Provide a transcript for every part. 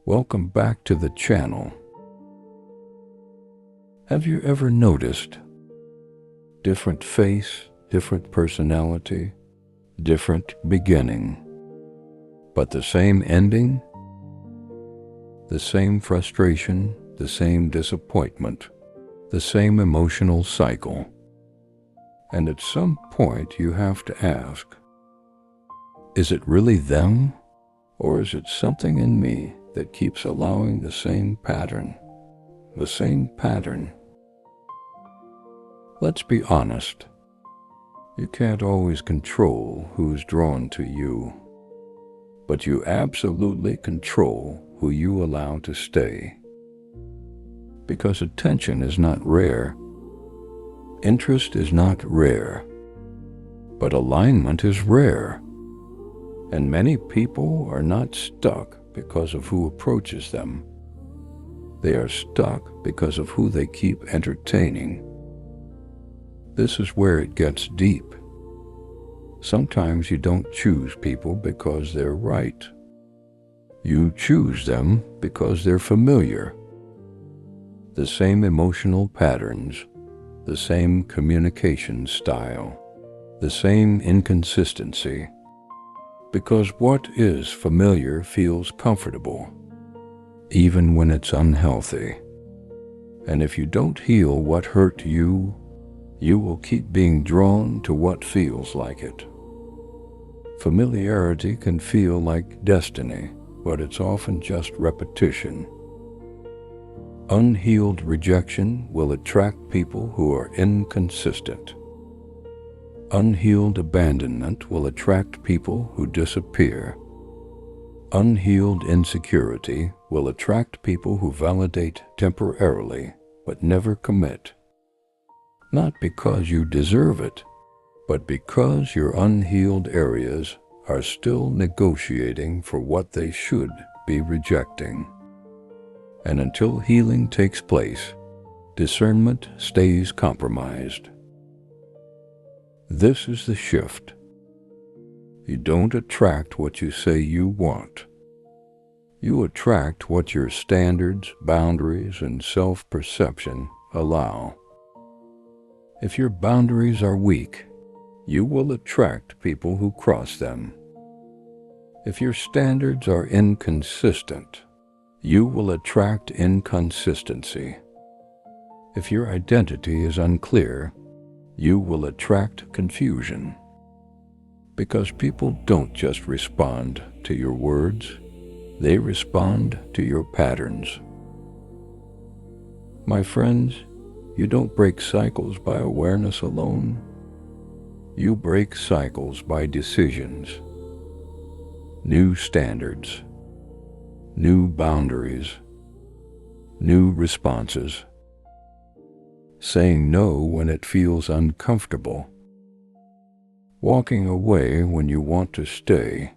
Welcome back to the channel. Have you ever noticed different face, different personality, different beginning, but the same ending? The same frustration, the same disappointment, the same emotional cycle. And at some point you have to ask, is it really them? Or is it something in me that keeps allowing the same pattern? The same pattern. Let's be honest. You can't always control who's drawn to you, but you absolutely control who you allow to stay. Because attention is not rare, interest is not rare, but alignment is rare. And many people are not stuck because of who approaches them. They are stuck because of who they keep entertaining. This is where it gets deep. Sometimes you don't choose people because they're right. You choose them because they're familiar. The same emotional patterns, the same communication style, the same inconsistency. Because what is familiar feels comfortable, even when it's unhealthy. And if you don't heal what hurt you, you will keep being drawn to what feels like it. Familiarity can feel like destiny, but it's often just repetition. Unhealed rejection will attract people who are inconsistent. Unhealed abandonment will attract people who disappear. Unhealed insecurity will attract people who validate temporarily but never commit. Not because you deserve it, but because your unhealed areas are still negotiating for what they should be rejecting. And until healing takes place, discernment stays compromised. This is the shift. You don't attract what you say you want. You attract what your standards, boundaries, and self-perception allow. If your boundaries are weak, you will attract people who cross them. If your standards are inconsistent, you will attract inconsistency. If your identity is unclear, you will attract confusion. Because people don't just respond to your words, they respond to your patterns. My friends, you don't break cycles by awareness alone. You break cycles by decisions. New standards, new boundaries, new responses. Saying no when it feels uncomfortable. Walking away when you want to stay.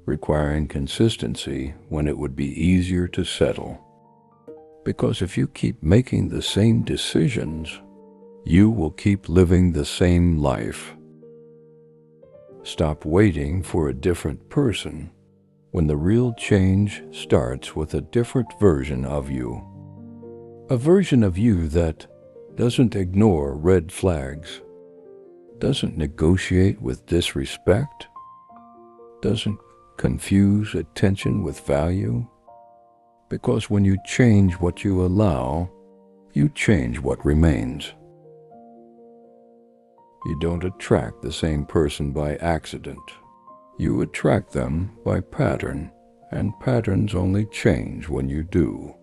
Requiring consistency when it would be easier to settle. Because if you keep making the same decisions, you will keep living the same life. Stop waiting for a different person when the real change starts with a different version of you. A version of you that doesn't ignore red flags, doesn't negotiate with disrespect, doesn't confuse attention with value. Because when you change what you allow, you change what remains. You don't attract the same person by accident. You attract them by pattern, and patterns only change when you do.